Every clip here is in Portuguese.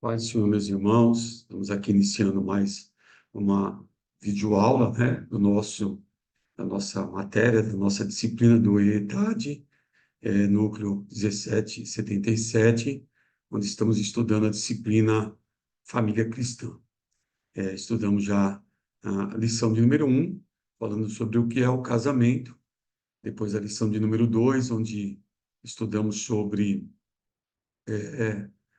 Paz do Senhor, meus irmãos, estamos aqui iniciando mais uma videoaula, né, da nossa matéria, da nossa disciplina do ETAD, Núcleo 1777, onde estamos estudando a disciplina Família Cristã. Estudamos já a lição de número 1, falando sobre o que é o casamento, depois a lição de número 2, onde estudamos sobre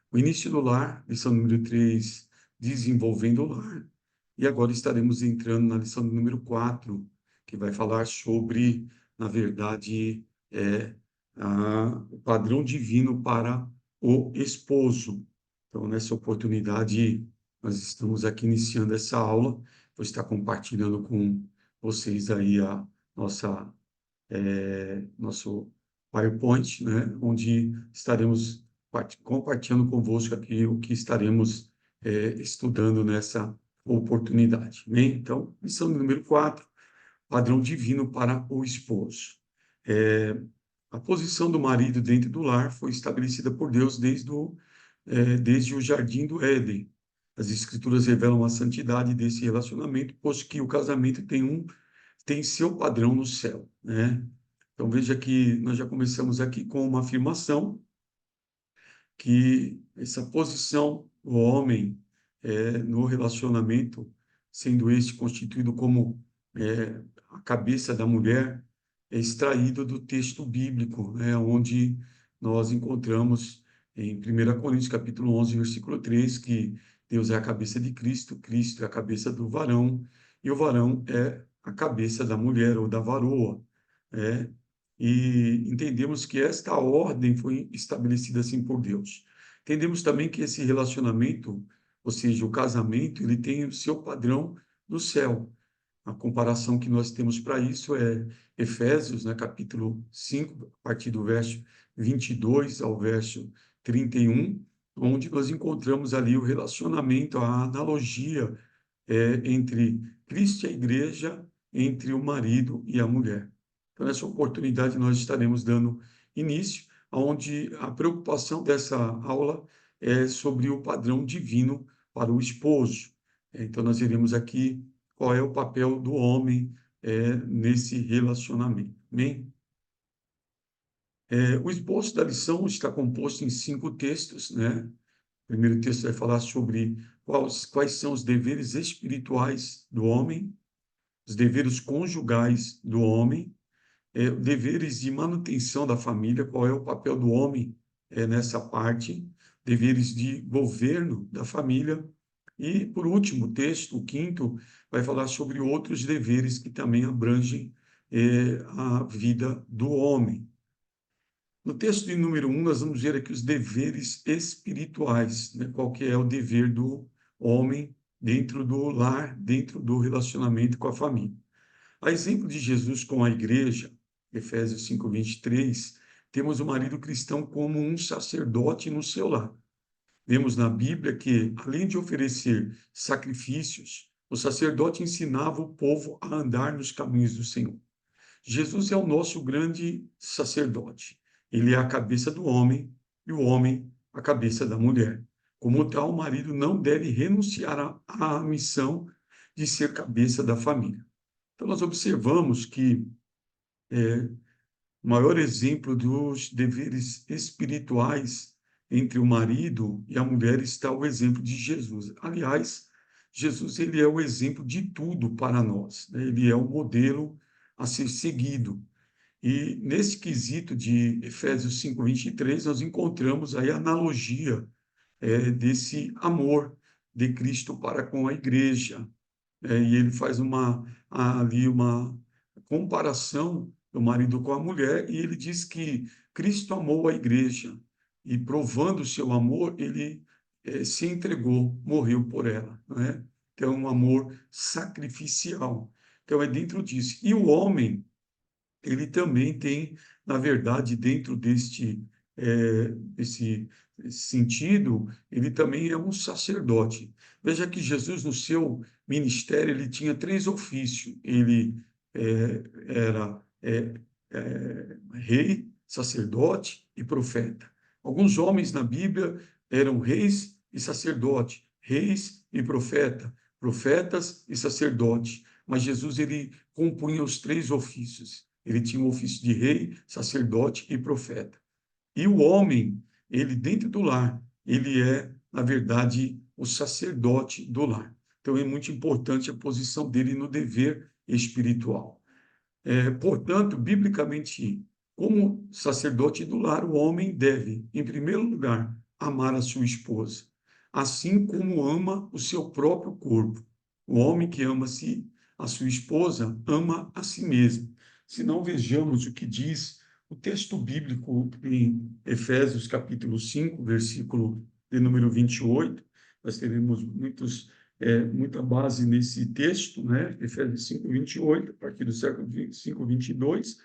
o início do lar, lição número 3, desenvolvendo o lar. E agora estaremos entrando na lição número 4, que vai falar sobre, na verdade, o padrão divino para o esposo. Então, nessa oportunidade, nós estamos aqui iniciando essa aula. Vou estar compartilhando com vocês aí nosso PowerPoint, né, onde estaremos compartilhando convosco aqui o que estaremos estudando nessa oportunidade. Bem, então, lição número 4, padrão divino para o esposo. É, a posição do marido dentro do lar foi estabelecida por Deus desde o jardim do Éden. As Escrituras revelam a santidade desse relacionamento, posto que o casamento tem seu padrão no céu, né? Então veja que nós já começamos aqui com uma afirmação que essa posição do homem no relacionamento, sendo este constituído como a cabeça da mulher, é extraído do texto bíblico, né, onde nós encontramos em 1 Coríntios capítulo 11, versículo 3, que Deus é a cabeça de Cristo, Cristo é a cabeça do varão, e o varão é a cabeça da mulher ou da varoa, né? E entendemos que esta ordem foi estabelecida assim por Deus. Entendemos também que esse relacionamento, ou seja, o casamento, ele tem o seu padrão no céu. A comparação que nós temos para isso é Efésios, né, capítulo 5, a partir do verso 22 ao verso 31, onde nós encontramos ali o relacionamento, a analogia entre Cristo e a igreja, entre o marido e a mulher. Então, nessa oportunidade, nós estaremos dando início, onde a preocupação dessa aula é sobre o padrão divino para o esposo. Então, nós iremos aqui qual é o papel do homem nesse relacionamento. Amém? O esboço da lição está composto em 5 textos, né? O primeiro texto vai falar sobre quais são os deveres espirituais do homem, os deveres conjugais do homem, deveres de manutenção da família, qual é o papel do homem nessa parte, deveres de governo da família, e, por último, o texto, o quinto, vai falar sobre outros deveres que também abrangem a vida do homem. No texto de número 1, nós vamos ver aqui os deveres espirituais, né? Qual que é o dever do homem dentro do lar, dentro do relacionamento com a família. A exemplo de Jesus com a igreja, Efésios 5:23, temos o marido cristão como um sacerdote no seu lar. Vemos na Bíblia que, além de oferecer sacrifícios, o sacerdote ensinava o povo a andar nos caminhos do Senhor. Jesus é o nosso grande sacerdote. Ele é a cabeça do homem e o homem a cabeça da mulher. Como tal, o marido não deve renunciar à missão de ser cabeça da família. Então, nós observamos que o maior exemplo dos deveres espirituais entre o marido e a mulher está o exemplo de Jesus. Aliás, Jesus ele é o exemplo de tudo para nós, né? Ele é o modelo a ser seguido. E nesse quesito de Efésios 5:23, nós encontramos aí a analogia desse amor de Cristo para com a igreja. E ele faz ali uma comparação do marido com a mulher, e ele diz que Cristo amou a igreja, e provando o seu amor, ele se entregou, morreu por ela, não é? Então, um amor sacrificial. Então, é dentro disso. E o homem, ele também tem, na verdade, dentro desse sentido, ele também é um sacerdote. Veja que Jesus, no seu ministério, ele tinha 3 ofícios. Ele era rei, sacerdote e profeta. Alguns homens na Bíblia eram reis e sacerdote, reis e profeta, profetas e sacerdotes. Mas Jesus, ele compunha os três ofícios. Ele tinha o ofício de rei, sacerdote e profeta. E o homem, ele dentro do lar, ele é, na verdade, o sacerdote do lar. Então é muito importante a posição dele no dever espiritual. Portanto, biblicamente, como sacerdote do lar, o homem deve, em primeiro lugar, amar a sua esposa, assim como ama o seu próprio corpo. O homem que ama-se, a sua esposa, ama a si mesmo. Se não, vejamos o que diz o texto bíblico em Efésios capítulo 5, versículo de número 28. Nós teremos muita base nesse texto, né? Efésios 5, 28, a partir do século 5, 22.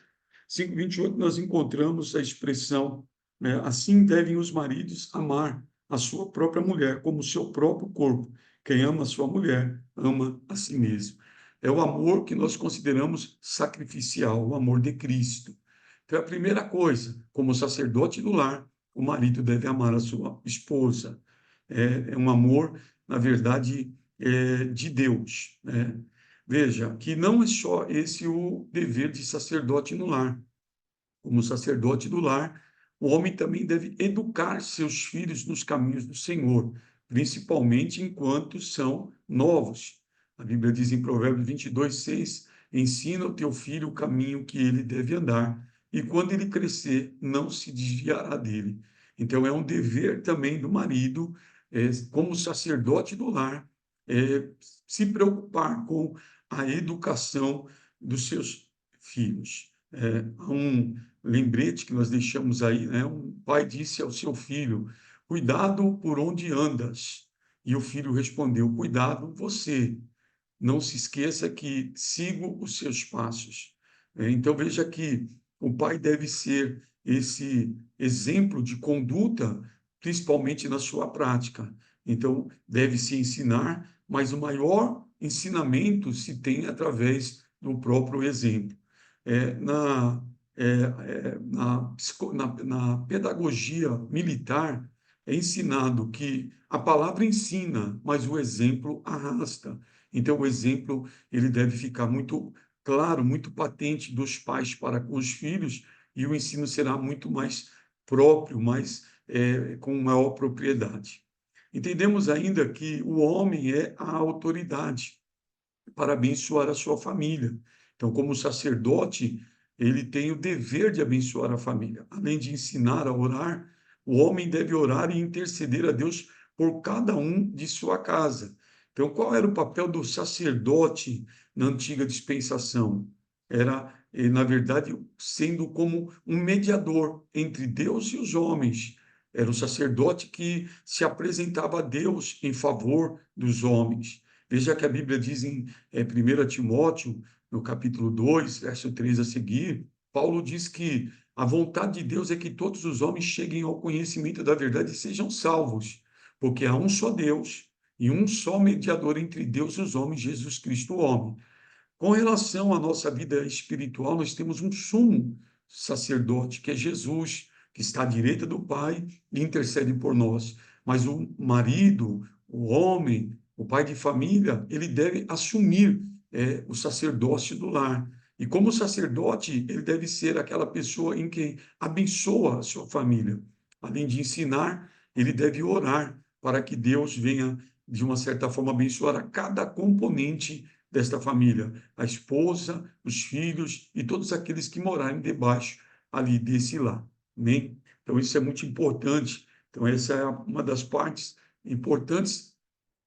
5, 28, nós encontramos a expressão, né? Assim devem os maridos amar a sua própria mulher como o seu próprio corpo. Quem ama a sua mulher, ama a si mesmo. É o amor que nós consideramos sacrificial, o amor de Cristo. Então, a primeira coisa, como sacerdote do lar, o marido deve amar a sua esposa. É um amor, na verdade, de Deus, né? Veja que não é só esse o dever de sacerdote no lar. Como sacerdote do lar, o homem também deve educar seus filhos nos caminhos do Senhor, principalmente enquanto são novos. A Bíblia diz em Provérbios 22, 6, ensina o teu filho o caminho que ele deve andar, e quando ele crescer, não se desviará dele. Então, é um dever também do marido, como sacerdote do lar, se preocupar com a educação dos seus filhos. Há um lembrete que nós deixamos aí, né? Um pai disse ao seu filho: cuidado por onde andas. E o filho respondeu: cuidado você. Não se esqueça que sigo os seus passos. Então veja que o pai deve ser esse exemplo de conduta, principalmente na sua prática. Então deve se ensinar, mas o maior ensinamento se tem através do próprio exemplo. É, na, na pedagogia militar, é ensinado que a palavra ensina, mas o exemplo arrasta. Então, o exemplo ele deve ficar muito claro, muito patente dos pais para com os filhos, e o ensino será muito mais próprio, com maior propriedade. Entendemos ainda que o homem é a autoridade para abençoar a sua família. Então, como sacerdote, ele tem o dever de abençoar a família. Além de ensinar a orar, o homem deve orar e interceder a Deus por cada um de sua casa. Então, qual era o papel do sacerdote na antiga dispensação? Era, na verdade, sendo como um mediador entre Deus e os homens. Era o sacerdote que se apresentava a Deus em favor dos homens. Veja que a Bíblia diz em 1 Timóteo, no capítulo 2, verso 3 a seguir, Paulo diz que a vontade de Deus é que todos os homens cheguem ao conhecimento da verdade e sejam salvos, porque há um só Deus e um só mediador entre Deus e os homens, Jesus Cristo, o homem. Com relação à nossa vida espiritual, nós temos um sumo sacerdote, que é Jesus, que está à direita do Pai e intercede por nós. Mas o marido, o homem, o pai de família, ele deve assumir o sacerdócio do lar. E como sacerdote, ele deve ser aquela pessoa em quem abençoa a sua família. Além de ensinar, ele deve orar para que Deus venha, de uma certa forma, abençoar a cada componente desta família, a esposa, os filhos e todos aqueles que morarem debaixo ali desse lar. Amém? Então, isso é muito importante. Então, essa é uma das partes importantes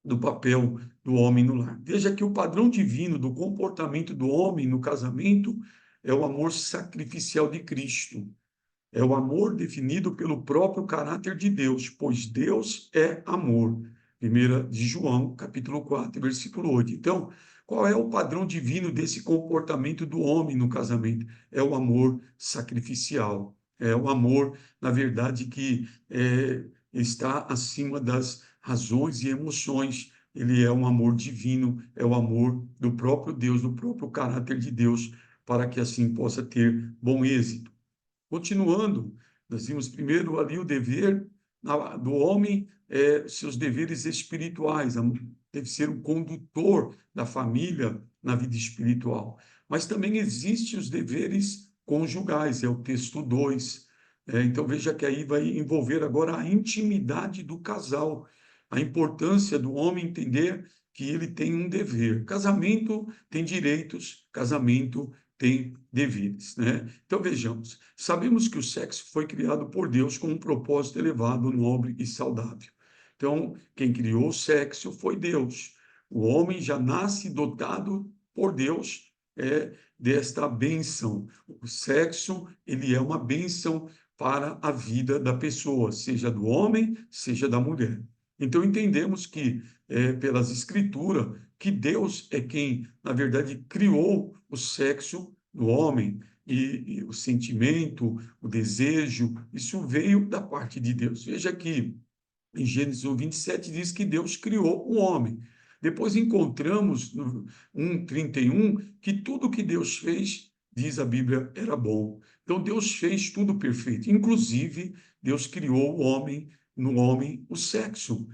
do papel do homem no lar. Veja que o padrão divino do comportamento do homem no casamento é o amor sacrificial de Cristo. É o amor definido pelo próprio caráter de Deus, pois Deus é amor. 1 de João, capítulo 4, versículo 8. Então, qual é o padrão divino desse comportamento do homem no casamento? É o amor sacrificial. É o amor, na verdade, que está acima das razões e emoções. Ele é um amor divino, é o amor do próprio Deus, do próprio caráter de Deus, para que assim possa ter bom êxito. Continuando, nós vimos primeiro ali o dever do homem, seus deveres espirituais, deve ser o condutor da família na vida espiritual. Mas também existem os deveres conjugais, é o texto 2. Então, veja que aí vai envolver agora a intimidade do casal, a importância do homem entender que ele tem um dever. Casamento tem direitos, casamento tem deveres, né? Então, vejamos, sabemos que o sexo foi criado por Deus com um propósito elevado, nobre e saudável. Então, quem criou o sexo foi Deus. O homem já nasce dotado por Deus desta bênção. O sexo, ele é uma bênção para a vida da pessoa, seja do homem, seja da mulher. Então, entendemos que, pelas Escrituras, que Deus é quem, na verdade, criou o sexo do homem, e o sentimento, o desejo, isso veio da parte de Deus. Veja que em Gênesis 1:27 diz que Deus criou o homem. Depois encontramos no 1:31 que tudo que Deus fez, diz a Bíblia, era bom. Então Deus fez tudo perfeito. Inclusive, Deus criou o homem, no homem, o sexo.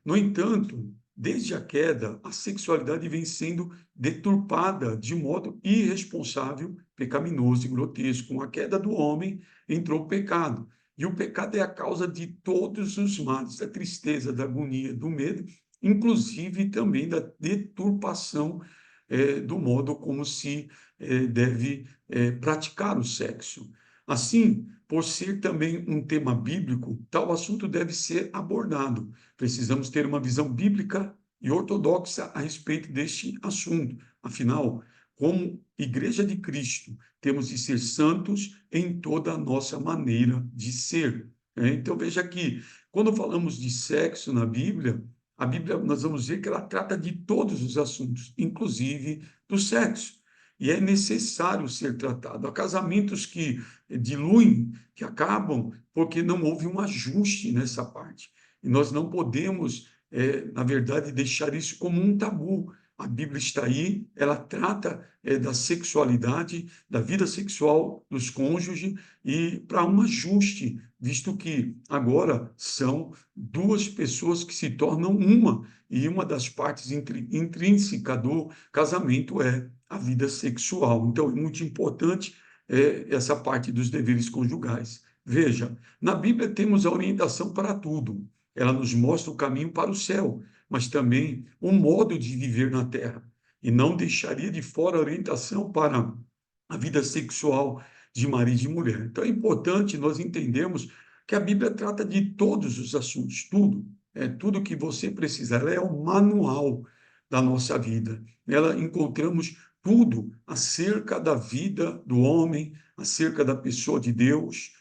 No entanto, desde a queda, a sexualidade vem sendo deturpada de modo irresponsável, pecaminoso e grotesco. Com a queda do homem, entrou o pecado. E o pecado é a causa de todos os males, da tristeza, da agonia, do medo, inclusive também da deturpação do modo como se deve praticar o sexo. Assim, por ser também um tema bíblico, tal assunto deve ser abordado. Precisamos ter uma visão bíblica e ortodoxa a respeito deste assunto. Afinal, como Igreja de Cristo, temos de ser santos em toda a nossa maneira de ser. Então, veja aqui, quando falamos de sexo na Bíblia, a Bíblia, nós vamos ver que ela trata de todos os assuntos, inclusive do sexo. E é necessário ser tratado. Há casamentos que diluem, que acabam, porque não houve um ajuste nessa parte. E nós não podemos, na verdade, deixar isso como um tabu. A Bíblia está aí, ela trata da sexualidade, da vida sexual dos cônjuges e para um ajuste, visto que agora são duas pessoas que se tornam uma, e uma das partes intrínsecas do casamento é a vida sexual. Então, é muito importante essa parte dos deveres conjugais. Veja, na Bíblia temos a orientação para tudo. Ela nos mostra o caminho para o céu, mas também o modo de viver na terra. E não deixaria de fora a orientação para a vida sexual de marido e mulher. Então é importante nós entendermos que a Bíblia trata de todos os assuntos, tudo, tudo que você precisar. Ela é o manual da nossa vida. Nela encontramos tudo acerca da vida do homem, acerca da pessoa de Deus,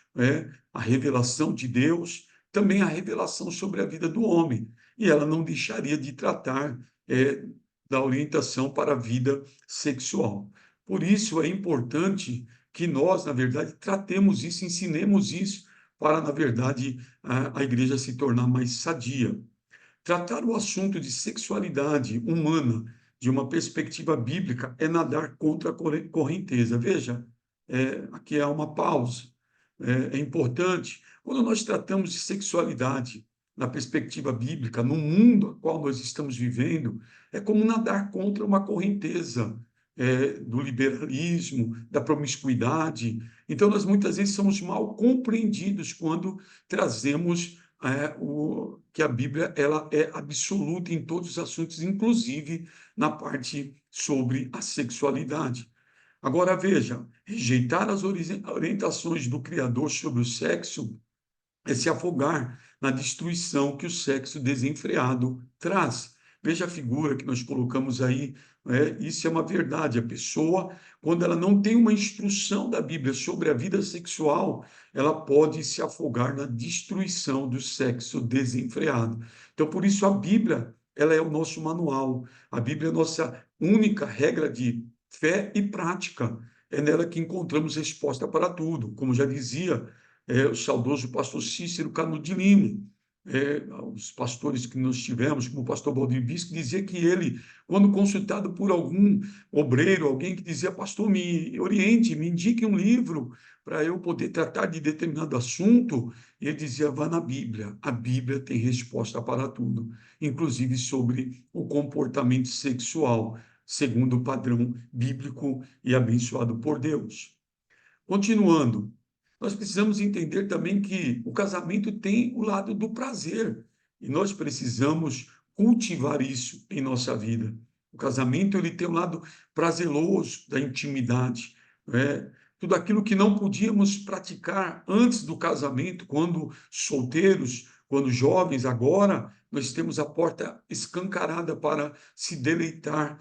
a revelação de Deus, também a revelação sobre a vida do homem. E ela não deixaria de tratar da orientação para a vida sexual. Por isso é importante que nós, na verdade, tratemos isso, ensinemos isso, para, na verdade, a igreja se tornar mais sadia. Tratar o assunto de sexualidade humana de uma perspectiva bíblica é nadar contra a correnteza. Veja, aqui há uma pausa. É importante. Quando nós tratamos de sexualidade na perspectiva bíblica, no mundo a qual nós estamos vivendo, é como nadar contra uma correnteza do liberalismo, da promiscuidade. Então, nós muitas vezes somos mal compreendidos quando trazemos que a Bíblia ela é absoluta em todos os assuntos, inclusive na parte sobre a sexualidade. Agora, veja, rejeitar as orientações do Criador sobre o sexo é se afogar na destruição que o sexo desenfreado traz. Veja a figura que nós colocamos aí, isso é uma verdade. A pessoa, quando ela não tem uma instrução da Bíblia sobre a vida sexual, ela pode se afogar na destruição do sexo desenfreado. Então, por isso, a Bíblia, ela é o nosso manual. A Bíblia é a nossa única regra de fé e prática. É nela que encontramos resposta para tudo. Como já dizia o saudoso pastor Cícero Canuto de Lima, os pastores que nós tivemos, como o pastor Valdir Bispo, dizia que ele, quando consultado por algum obreiro, alguém que dizia, pastor, me oriente, me indique um livro para eu poder tratar de determinado assunto, ele dizia, vá na Bíblia, a Bíblia tem resposta para tudo, inclusive sobre o comportamento sexual, segundo o padrão bíblico e abençoado por Deus. Continuando, nós precisamos entender também que o casamento tem o lado do prazer e nós precisamos cultivar isso em nossa vida. O casamento ele tem um lado prazeroso da intimidade, né? Tudo aquilo que não podíamos praticar antes do casamento, quando solteiros, quando jovens, agora nós temos a porta escancarada para se deleitar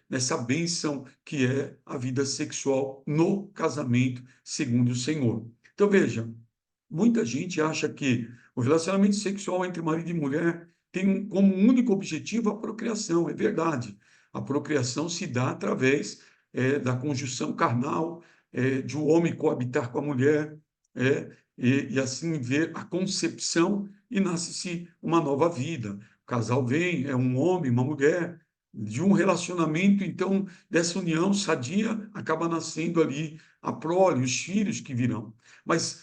nessa bênção que é a vida sexual no casamento, segundo o Senhor. Então, veja, muita gente acha que o relacionamento sexual entre marido e mulher tem como único objetivo a procriação. É verdade. A procriação se dá através da conjunção carnal, de um homem coabitar com a mulher, e assim ver a concepção e nasce-se uma nova vida. O casal vem, é um homem, uma mulher, de um relacionamento, então, dessa união sadia, acaba nascendo ali a prole, os filhos que virão. Mas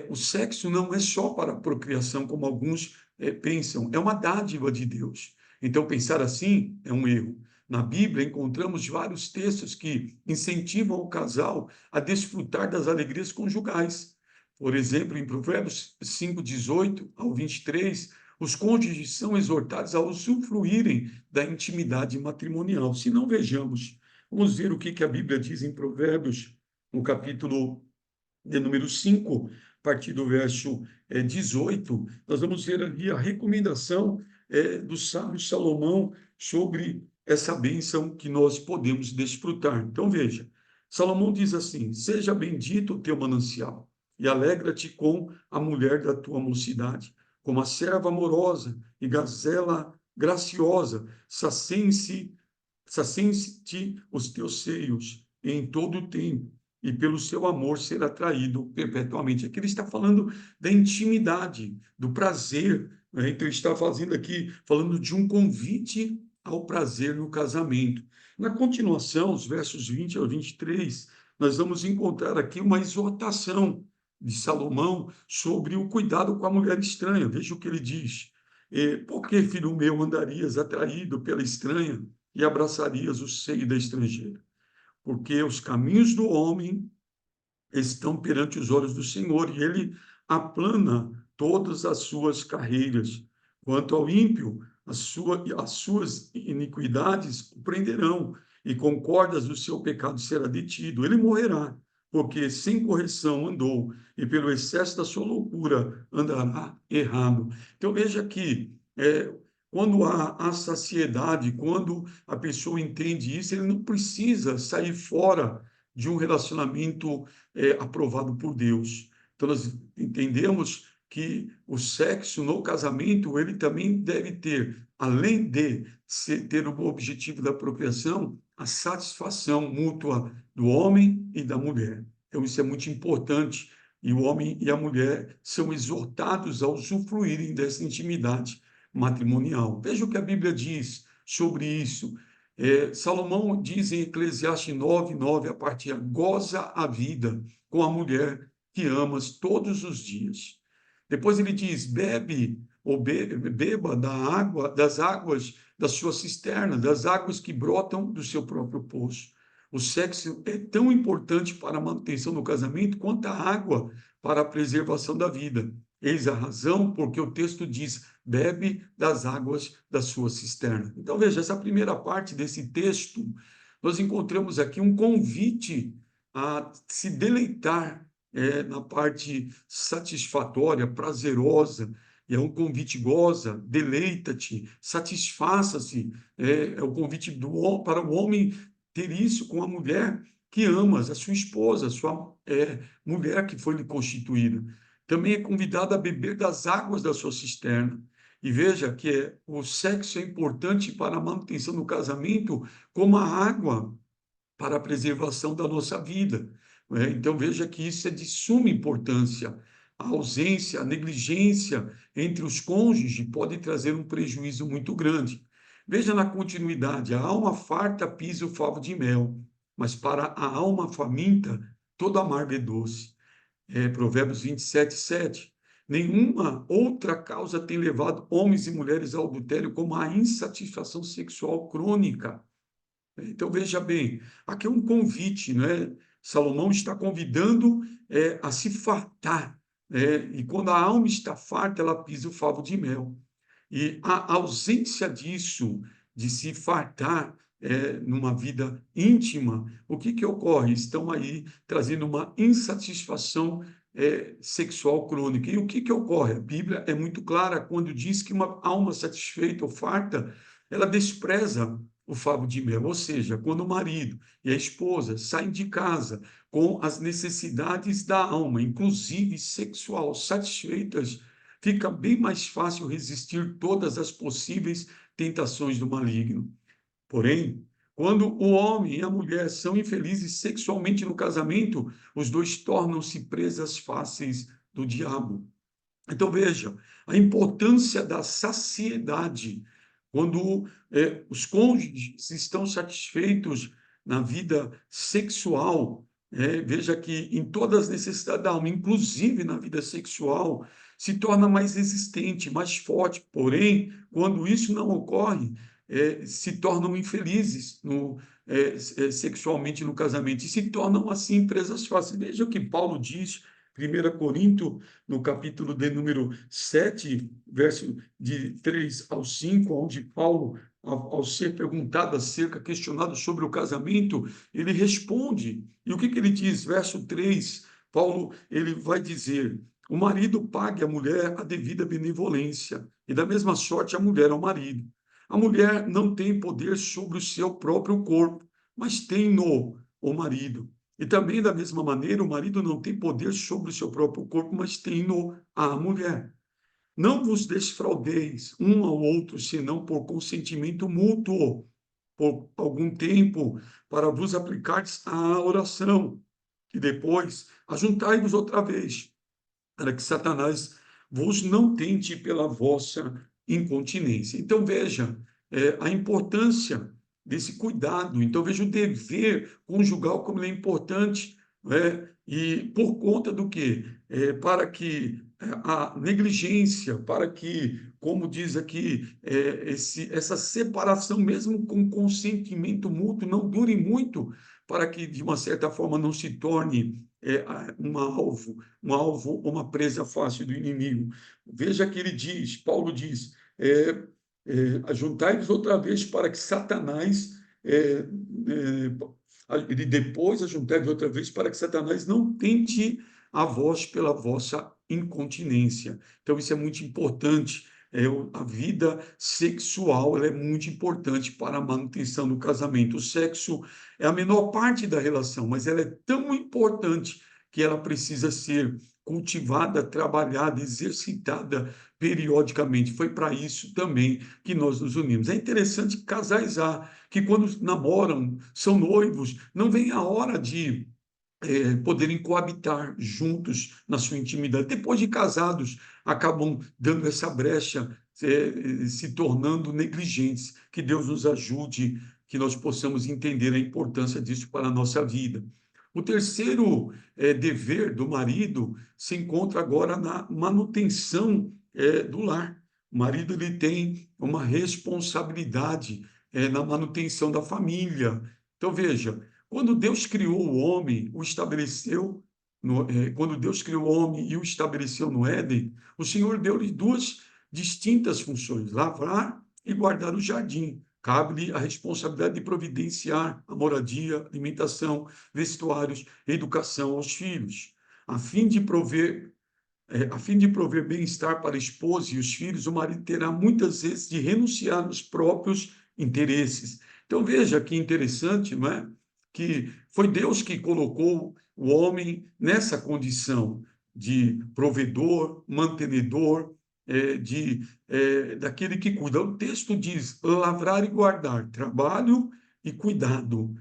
o sexo não é só para a procriação, como alguns pensam, é uma dádiva de Deus. Então, pensar assim é um erro. Na Bíblia, encontramos vários textos que incentivam o casal a desfrutar das alegrias conjugais. Por exemplo, em Provérbios 5:18 ao 23, os cônjuges são exortados a usufruírem da intimidade matrimonial. Se não, vejamos. Vamos ver o que a Bíblia diz em Provérbios, no capítulo de número 5, a partir do verso 18, nós vamos ver ali a recomendação do sábio Salomão sobre essa bênção que nós podemos desfrutar. Então, veja, Salomão diz assim, seja bendito o teu manancial e alegra-te com a mulher da tua mocidade, como a serva amorosa e gazela graciosa, saciem-te os teus seios em todo o tempo, e pelo seu amor ser atraído perpetuamente. Aqui ele está falando da intimidade, do prazer, né? Então ele está fazendo aqui, falando de um convite ao prazer no casamento. Na continuação, os versos 20 ao 23, nós vamos encontrar aqui uma exortação de Salomão sobre o cuidado com a mulher estranha. Veja o que ele diz. Por que, filho meu, andarias atraído pela estranha e abraçarias o seio da estrangeira? Porque os caminhos do homem estão perante os olhos do Senhor, e ele aplana todas as suas carreiras. Quanto ao ímpio, as suas iniquidades o prenderão, e com cordas do seu pecado será detido. Ele morrerá, porque sem correção andou, e pelo excesso da sua loucura andará errado. Então veja que quando há a saciedade, quando a pessoa entende isso, ele não precisa sair fora de um relacionamento aprovado por Deus. Então, nós entendemos que o sexo no casamento, ele também deve ter, além de ter o objetivo da procriação, a satisfação mútua do homem e da mulher. Então, isso é muito importante, e o homem e a mulher são exortados a usufruírem dessa intimidade matrimonial. Veja o que a Bíblia diz sobre isso. Salomão diz em Eclesiastes 9:9, a partir, goza a vida com a mulher que amas todos os dias. Depois ele diz, beba das águas da sua cisterna, das águas que brotam do seu próprio poço. O sexo é tão importante para a manutenção do casamento quanto a água para a preservação da vida. Eis a razão porque o texto diz, bebe das águas da sua cisterna. Então, veja, essa primeira parte desse texto, nós encontramos aqui um convite a se deleitar na parte satisfatória, prazerosa, e é um convite, goza, deleita-te, satisfaça-se, é o convite para o homem ter isso com a mulher que amas, a sua esposa, a sua mulher que foi lhe constituída. Também é convidado a beber das águas da sua cisterna. E veja que o sexo é importante para a manutenção do casamento, como a água para a preservação da nossa vida. Então, veja que isso é de suma importância. a ausência, a negligência entre os cônjuges pode trazer um prejuízo muito grande. Veja na continuidade: a alma farta pisa o favo de mel, mas para a alma faminta todo amargo é doce. Provérbios 27:7. Nenhuma outra causa tem levado homens e mulheres ao adultério como a insatisfação sexual crônica. Então, veja bem, aqui é um convite, né? Salomão está convidando a se fartar, né? E quando a alma está farta, ela pisa o favo de mel. E a ausência disso, de se fartar numa vida íntima, o que que ocorre? Estão aí trazendo uma insatisfação sexual crônica. E o que que ocorre? A Bíblia é muito clara quando diz que uma alma satisfeita ou farta, ela despreza o favo de mel, ou seja, quando o marido e a esposa saem de casa com as necessidades da alma, inclusive sexual, satisfeitas, fica bem mais fácil resistir todas as possíveis tentações do maligno. Porém, quando o homem e a mulher são infelizes sexualmente no casamento, os dois tornam-se presas fáceis do diabo. Então, veja, a importância da saciedade. Quando os cônjuges estão satisfeitos na vida sexual, veja que em todas as necessidades da alma, inclusive na vida sexual, se torna mais resistente, mais forte. Porém, quando isso não ocorre, se tornam infelizes sexualmente no casamento e se tornam, assim, presas fáceis. Veja o que Paulo diz, 1 Corinto, no capítulo de número 7, verso de 3 ao 5, onde Paulo, ao ser perguntado acerca, questionado sobre o casamento, ele responde. E o que que ele diz? Verso 3, Paulo, ele vai dizer: o marido pague à mulher a devida benevolência, e da mesma sorte a mulher ao marido. A mulher não tem poder sobre o seu próprio corpo, mas tem-no o marido. E também, da mesma maneira, o marido não tem poder sobre o seu próprio corpo, mas tem-no a mulher. Não vos desfraudeis um ao outro, senão por consentimento mútuo, por algum tempo, para vos aplicardes à oração. E depois, ajuntai-vos outra vez, para que Satanás vos não tente pela vossa incontinência. Então, veja a importância desse cuidado. Então, veja o dever conjugal como ele é importante, né? E por conta do quê? Para que a negligência, para que, como diz aqui, essa separação, mesmo com consentimento mútuo, não dure muito, para que, de uma certa forma, não se torne um alvo, uma presa fácil do inimigo. Veja que ele diz, Paulo diz, ajuntai-vos outra vez para que Satanás, ele depois ajuntai-vos outra vez para que Satanás não tente a vós pela vossa incontinência. Então, isso é muito importante. A vida sexual ela é muito importante para a manutenção do casamento. O sexo é a menor parte da relação, mas ela é tão importante que ela precisa ser cultivada, trabalhada, exercitada periodicamente. Foi para isso também que nós nos unimos. É interessante que casais que quando namoram, são noivos, não vem a hora de poderem coabitar juntos na sua intimidade. Depois de casados, acabam dando essa brecha, se tornando negligentes. Que Deus nos ajude, que nós possamos entender a importância disso para a nossa vida. O terceiro dever do marido se encontra agora na manutenção do lar. O marido ele tem uma responsabilidade na manutenção da família. Então, veja, quando Deus criou o homem, o estabeleceu, quando Deus criou o homem e o estabeleceu no Éden, o Senhor deu-lhe duas distintas funções: lavrar e guardar o jardim. Cabe-lhe a responsabilidade de providenciar a moradia, alimentação, vestuários, educação aos filhos. A fim de prover, a fim de prover bem-estar para a esposa e os filhos, o marido terá muitas vezes de renunciar aos próprios interesses. Então veja que interessante, não é? Que foi Deus que colocou o homem nessa condição de provedor, mantenedor, daquele que cuida. O texto diz lavrar e guardar, trabalho e cuidado.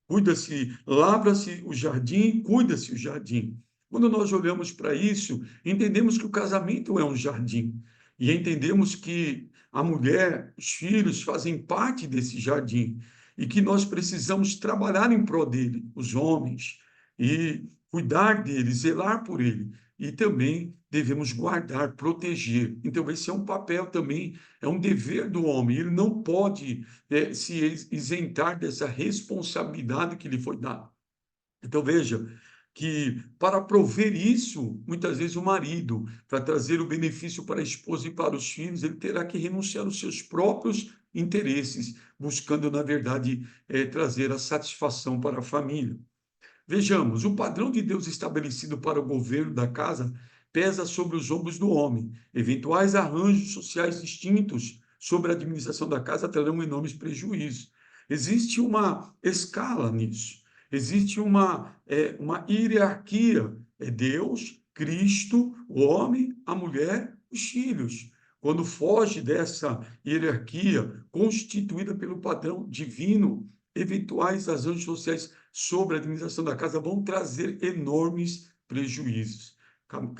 Cuida-se, lavra-se o jardim, cuida-se o jardim. Quando nós olhamos para isso, entendemos que o casamento é um jardim e entendemos que a mulher, os filhos fazem parte desse jardim e que nós precisamos trabalhar em prol dele, os homens, e cuidar dele, zelar por ele. E também devemos guardar, proteger. Então, esse é um papel também, é um dever do homem. Ele não pode se isentar dessa responsabilidade que lhe foi dada. Então, veja que para prover isso, muitas vezes o marido, para trazer o benefício para a esposa e para os filhos, ele terá que renunciar aos seus próprios interesses, buscando, na verdade, trazer a satisfação para a família. Vejamos, o padrão de Deus estabelecido para o governo da casa pesa sobre os ombros do homem. Eventuais arranjos sociais distintos sobre a administração da casa trarão enormes prejuízos. Existe uma escala nisso, existe uma hierarquia. É Deus, Cristo, o homem, a mulher, os filhos. Quando foge dessa hierarquia constituída pelo padrão divino, eventuais arranjos sociais sobre a administração da casa vão trazer enormes prejuízos.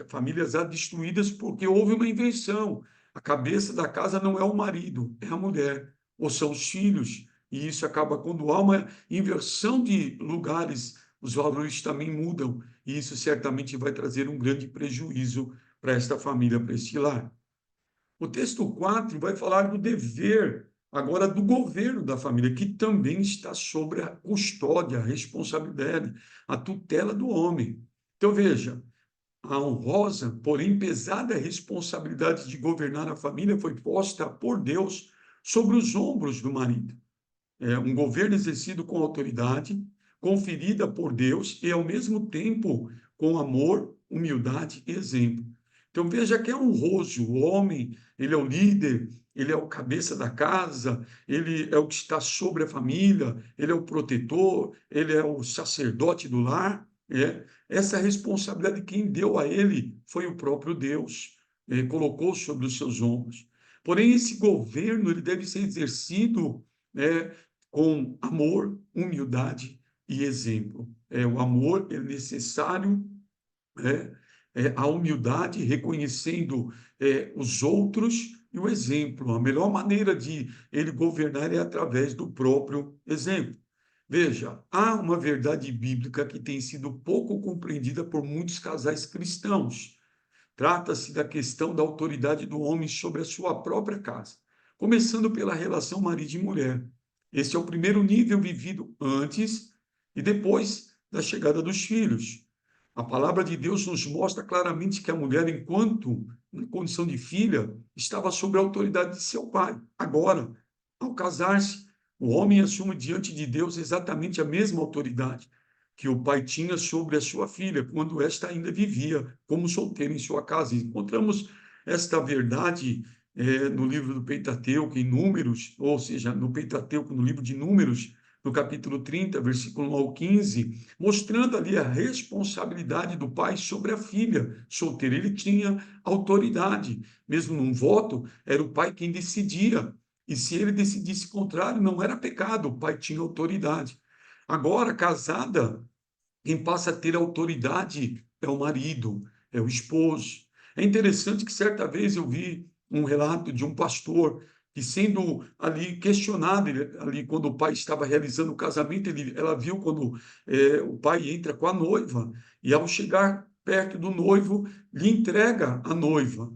Famílias destruídas porque houve uma inversão. A cabeça da casa não é o marido, é a mulher, ou são os filhos. E isso acaba quando há uma inversão de lugares, os valores também mudam. E isso certamente vai trazer um grande prejuízo para esta família, para este lar. O texto 4 vai falar do dever, agora do governo da família, que também está sobre a custódia, a responsabilidade, a tutela do homem. Então, veja, a honrosa, porém pesada responsabilidade de governar a família foi posta por Deus sobre os ombros do marido. É um governo exercido com autoridade, conferida por Deus e, ao mesmo tempo, com amor, humildade e exemplo. Então, veja que é honroso o homem, ele é o líder, ele é o cabeça da casa, ele é o que está sobre a família, ele é o protetor, ele é o sacerdote do lar. Essa responsabilidade quem deu a ele foi o próprio Deus, colocou sobre os seus ombros. Porém, esse governo ele deve ser exercido com amor, humildade e exemplo. O amor é necessário, a humildade, reconhecendo os outros e o exemplo. A melhor maneira de ele governar é através do próprio exemplo. Veja, há uma verdade bíblica que tem sido pouco compreendida por muitos casais cristãos. Trata-se da questão da autoridade do homem sobre a sua própria casa, começando pela relação marido e mulher. Esse é o primeiro nível vivido antes e depois da chegada dos filhos. A palavra de Deus nos mostra claramente que a mulher, enquanto em condição de filha, estava sob a autoridade de seu pai. Agora, ao casar-se, o homem assume diante de Deus exatamente a mesma autoridade que o pai tinha sobre a sua filha, quando esta ainda vivia como solteira em sua casa. Encontramos esta verdade no livro do Pentateuco, em Números, ou seja, no Pentateuco, no livro de Números, no capítulo 30, versículo 1 ao 15, mostrando ali a responsabilidade do pai sobre a filha solteira. Ele tinha autoridade, mesmo num voto, era o pai quem decidia. E se ele decidisse contrário, não era pecado, o pai tinha autoridade. Agora, casada, quem passa a ter autoridade é o marido, é o esposo. É interessante que certa vez eu vi um relato de um pastor que, sendo ali questionado, ali quando o pai estava realizando o casamento, ela viu quando o pai entra com a noiva e, ao chegar perto do noivo, lhe entrega a noiva.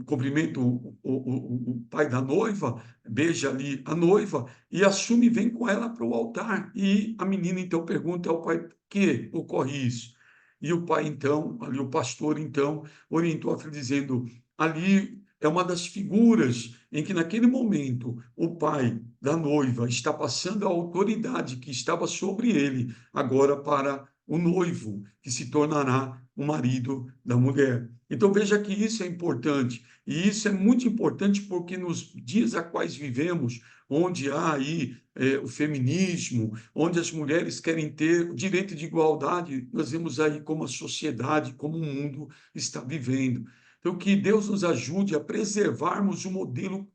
Cumprimenta o pai da noiva, beija ali a noiva e assume e vem com ela para o altar. E a menina então pergunta ao pai: por que ocorre isso? E o pai então, ali o pastor então, orientou a filha dizendo: ali é uma das figuras em que naquele momento o pai da noiva está passando a autoridade que estava sobre ele agora para o noivo, que se tornará o marido da mulher. Então veja que isso é importante, e isso é muito importante porque nos dias a quais vivemos, onde há aí o feminismo, onde as mulheres querem ter o direito de igualdade, nós vemos aí como a sociedade, como o mundo está vivendo. Então, que Deus nos ajude a preservarmos o modelo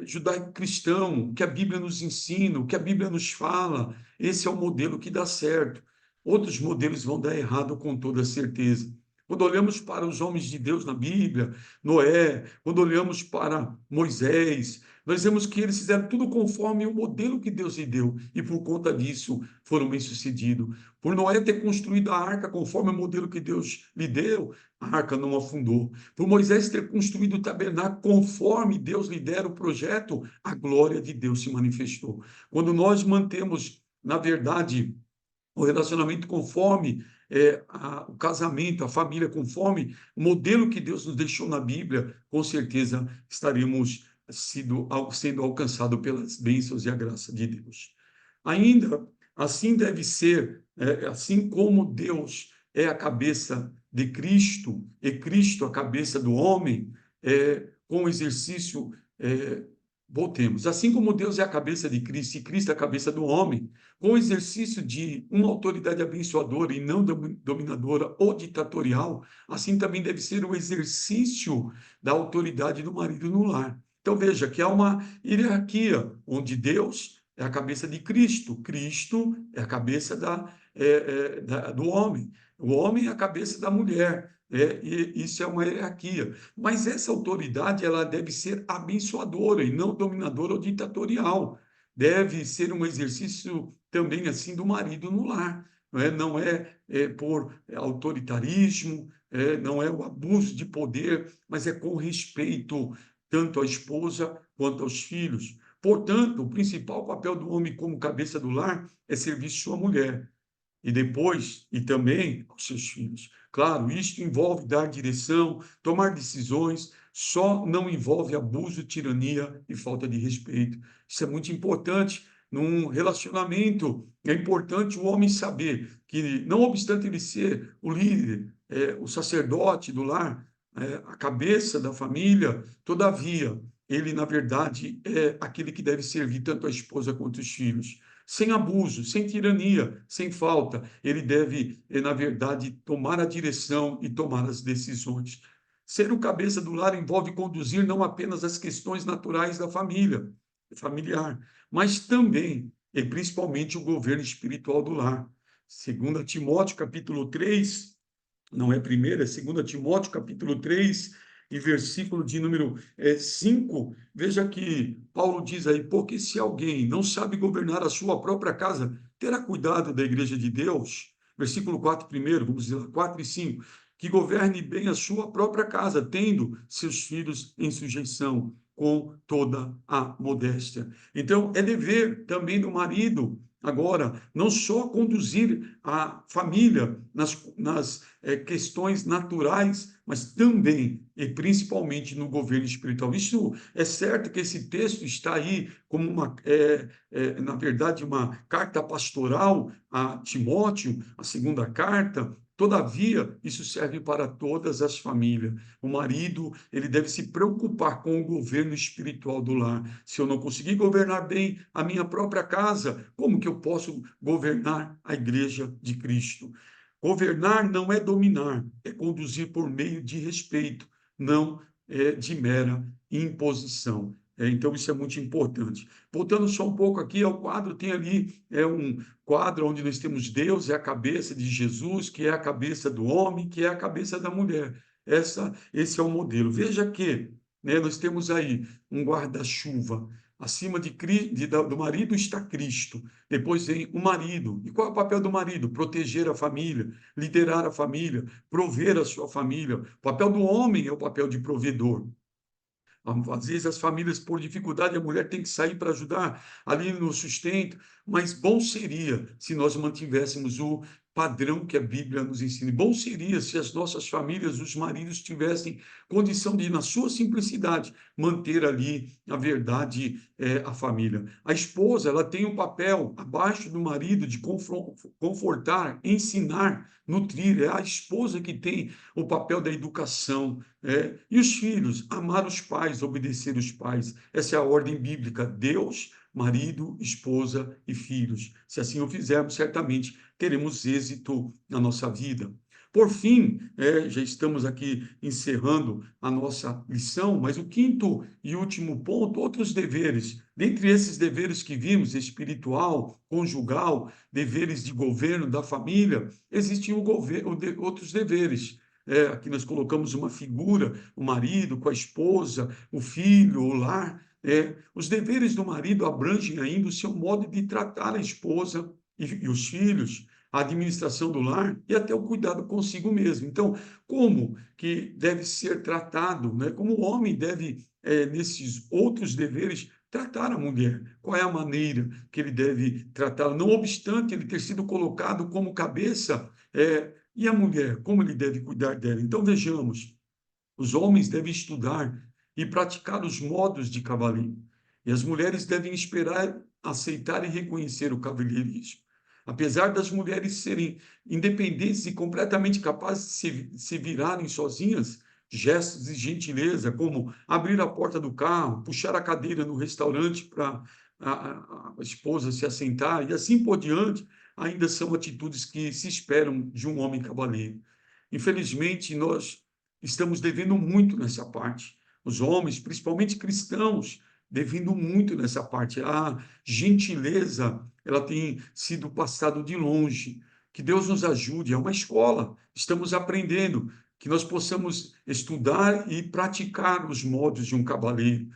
judaico-cristão, que a Bíblia nos ensina, o que a Bíblia nos fala. Esse é o modelo que dá certo. outros modelos vão dar errado com toda certeza. Quando olhamos para os homens de Deus na Bíblia, Noé, quando olhamos para Moisés, nós vemos que eles fizeram tudo conforme o modelo que Deus lhe deu, e por conta disso foram bem-sucedidos. Por Noé ter construído a arca conforme o modelo que Deus lhe deu, a arca não afundou. Por Moisés ter construído o tabernáculo conforme Deus lhe dera o projeto, a glória de Deus se manifestou. Quando nós mantemos, na verdade, o relacionamento conforme o casamento, a família conforme o modelo que Deus nos deixou na Bíblia, com certeza estaremos sendo alcançados pelas bênçãos e a graça de Deus. Ainda assim deve ser, assim como Deus é a cabeça de Cristo, e Cristo a cabeça do homem, com o exercício, voltemos, assim como Deus é a cabeça de Cristo e Cristo é a cabeça do homem, com o exercício de uma autoridade abençoadora e não dominadora ou ditatorial, assim também deve ser o exercício da autoridade do marido no lar. Então veja que há uma hierarquia, onde Deus é a cabeça de Cristo, Cristo é a cabeça do homem, o homem é a cabeça da mulher, e isso é uma hierarquia. Mas essa autoridade ela deve ser abençoadora e não dominadora ou ditatorial. Deve ser um exercício também assim do marido no lar. Não é por autoritarismo, não é o abuso de poder, mas é com respeito tanto à esposa quanto aos filhos. Portanto, o principal papel do homem como cabeça do lar é servir sua mulher e depois, e também aos seus filhos. Claro, isto envolve dar direção, tomar decisões, só não envolve abuso, tirania e falta de respeito. Isso é muito importante num relacionamento. É importante o homem saber que, não obstante ele ser o líder, o sacerdote do lar, a cabeça da família, todavia, ele, na verdade, é aquele que deve servir tanto a esposa quanto os filhos sem abuso, sem tirania, sem falta. Ele deve, na verdade, tomar a direção e tomar as decisões. Ser o cabeça do lar envolve conduzir não apenas as questões naturais da família, familiar, mas também e principalmente o governo espiritual do lar. 2 Timóteo, capítulo 3, não é primeira, é 2 Timóteo, capítulo 3, e versículo de número 5, veja que Paulo diz aí, porque se alguém não sabe governar a sua própria casa, terá cuidado da igreja de Deus. Versículo 4 primeiro, vamos dizer, 4 e 5, que governe bem a sua própria casa, tendo seus filhos em sujeição, com toda a modéstia. Então, é dever também do marido, agora, não só conduzir a família nas questões naturais, mas também e principalmente no governo espiritual. Isso é certo que esse texto está aí como na verdade, uma carta pastoral a Timóteo, a segunda carta. Todavia, isso serve para todas as famílias. O marido, ele deve se preocupar com o governo espiritual do lar. Se eu não conseguir governar bem a minha própria casa, como que eu posso governar a igreja de Cristo? Governar não é dominar, é conduzir por meio de respeito, não de mera imposição. Então, isso é muito importante. Voltando só um pouco aqui ao quadro, tem ali um quadro onde nós temos Deus, é a cabeça de Jesus, que é a cabeça do homem, que é a cabeça da mulher. Esse é o modelo. Veja que nós temos aí um guarda-chuva. Acima do marido está Cristo. Depois vem o marido. E qual é o papel do marido? Proteger a família, liderar a família, prover a sua família. O papel do homem é o papel de provedor. Às vezes as famílias, por dificuldade, a mulher tem que sair para ajudar ali no sustento, mas bom seria se nós mantivéssemos o padrão que a Bíblia nos ensina. Bom seria se as nossas famílias, os maridos, tivessem condição de, na sua simplicidade, manter ali a verdade, a família. A esposa, ela tem um papel abaixo do marido de confortar, ensinar, nutrir. É a esposa que tem o papel da educação. E os filhos, amar os pais, obedecer os pais. Essa é a ordem bíblica: Deus, marido, esposa e filhos. Se assim o fizermos, certamente teremos êxito na nossa vida. Por fim, já estamos aqui encerrando a nossa lição, mas o quinto e último ponto, outros deveres. Dentre esses deveres que vimos, espiritual, conjugal, deveres de governo da família, existem outros deveres. Aqui nós colocamos uma figura, o marido com a esposa, o filho, o lar. Os deveres do marido abrangem ainda o seu modo de tratar a esposa e os filhos, a administração do lar e até o cuidado consigo mesmo. Então, como que deve ser tratado, né? Como o homem deve, nesses outros deveres, tratar a mulher? Qual é a maneira que ele deve tratá-la? Não obstante ele ter sido colocado como cabeça, e a mulher, como ele deve cuidar dela? Então, vejamos, os homens devem estudar e praticar os modos de cavalheiro, e as mulheres devem esperar, aceitar e reconhecer o cavalheirismo. Apesar das mulheres serem independentes e completamente capazes de se virarem sozinhas, gestos de gentileza, como abrir a porta do carro, puxar a cadeira no restaurante para a esposa se assentar, e assim por diante, ainda são atitudes que se esperam de um homem cavalheiro. Infelizmente, nós estamos devendo muito nessa parte. Os homens, principalmente cristãos, devendo muito nessa parte. A gentileza, ela tem sido passada de longe. Que Deus nos ajude, é uma escola, estamos aprendendo, que nós possamos estudar e praticar os modos de um cavaleiro.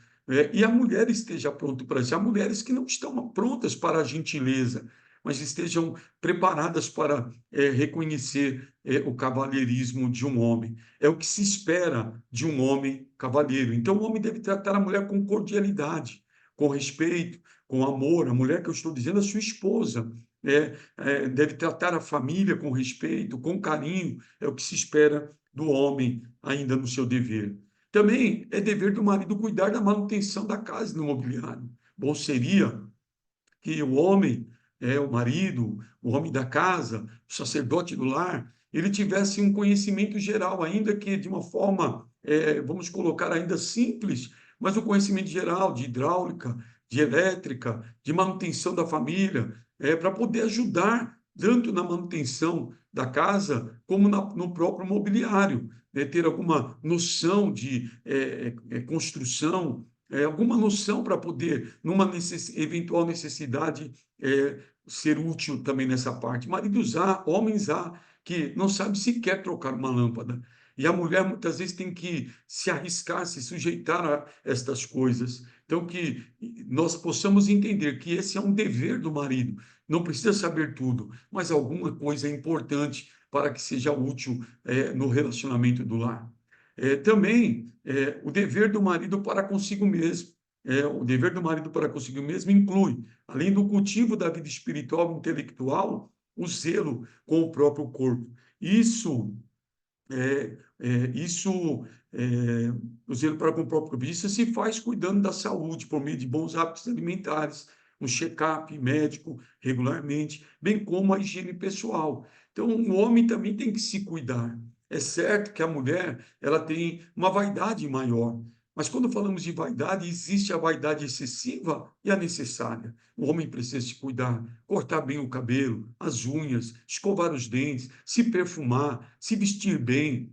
E a mulher esteja pronta para isso. Há mulheres que não estão prontas para a gentileza, mas estejam preparadas para reconhecer o cavalheirismo de um homem. É o que se espera de um homem cavalheiro. Então, o homem deve tratar a mulher com cordialidade, com respeito, com amor. A mulher que eu estou dizendo é a sua esposa. Deve tratar a família com respeito, com carinho. É o que se espera do homem ainda no seu dever. Também é dever do marido cuidar da manutenção da casa e do mobiliário. Bom seria que o homem, o marido, o homem da casa, o sacerdote do lar, ele tivesse um conhecimento geral, ainda que de uma forma, vamos colocar ainda simples, mas o conhecimento geral de hidráulica, de elétrica, de manutenção da família, para poder ajudar tanto na manutenção da casa como no próprio mobiliário, né? Ter alguma noção de construção, alguma noção para poder, numa eventual necessidade, ser útil também nessa parte. Maridos há, homens há, que não sabe sequer trocar uma lâmpada. E a mulher muitas vezes tem que se arriscar, se sujeitar a estas coisas. Então, que nós possamos entender que esse é um dever do marido. Não precisa saber tudo, mas alguma coisa é importante para que seja útil no relacionamento do lar. Também o dever do marido para consigo mesmo. O dever do marido para consigo mesmo inclui, além do cultivo da vida espiritual e intelectual, o zelo com o próprio corpo. Isso, é, isso, o zelo para com o próprio corpo, isso se faz cuidando da saúde, por meio de bons hábitos alimentares, um check-up médico regularmente, bem como a higiene pessoal. Então, o homem também tem que se cuidar. É certo que a mulher, ela tem uma vaidade maior, mas quando falamos de vaidade, existe a vaidade excessiva e a necessária. O homem precisa se cuidar, cortar bem o cabelo, as unhas, escovar os dentes, se perfumar, se vestir bem,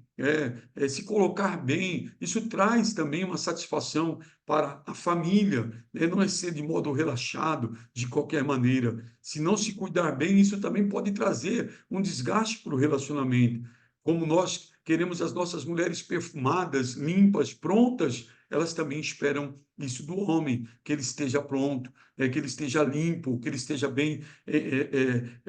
se colocar bem. Isso traz também uma satisfação para a família, né? Não é ser de modo relaxado, de qualquer maneira. Se não se cuidar bem, isso também pode trazer um desgaste para o relacionamento. Como nós queremos as nossas mulheres perfumadas, limpas, prontas, elas também esperam isso do homem, que ele esteja pronto, que ele esteja limpo, que ele esteja bem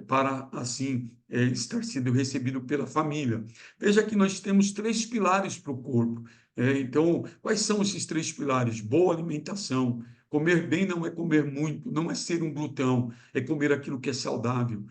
para, assim, estar sendo recebido pela família. Veja que nós temos três pilares para o corpo. Então, quais são esses três pilares? Boa alimentação. Comer bem não é comer muito, não é ser um glutão, é comer aquilo que é saudável.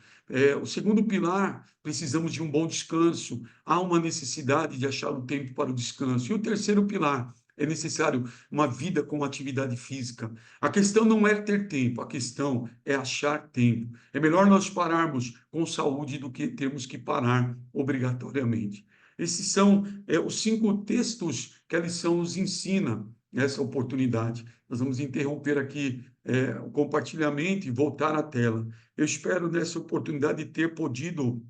O segundo pilar, precisamos de um bom descanso. Há uma necessidade de achar um tempo para o descanso. E o terceiro pilar, é necessário uma vida com atividade física. A questão não é ter tempo, a questão é achar tempo. É melhor nós pararmos com saúde do que termos que parar obrigatoriamente. Esses são os 5 textos que a lição nos ensina nessa oportunidade. Nós vamos interromper aqui o compartilhamento e voltar à tela. Eu espero nessa oportunidade ter podido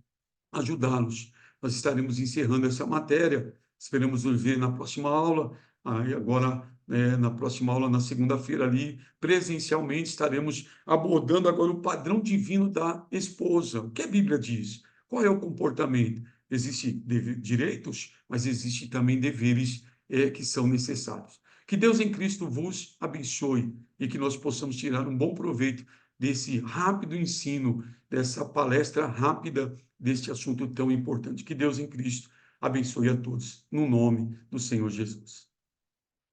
ajudá-los. nós estaremos encerrando essa matéria. Esperamos nos ver na próxima aula. Aí agora, na próxima aula, na segunda-feira ali, presencialmente, estaremos abordando agora o padrão divino da esposa. O que a Bíblia diz? Qual é o comportamento? Existem direitos, mas existem também deveres que são necessários. Que Deus em Cristo vos abençoe e que nós possamos tirar um bom proveito desse rápido ensino, dessa palestra rápida deste assunto tão importante. Que Deus em Cristo abençoe a todos, no nome do Senhor Jesus.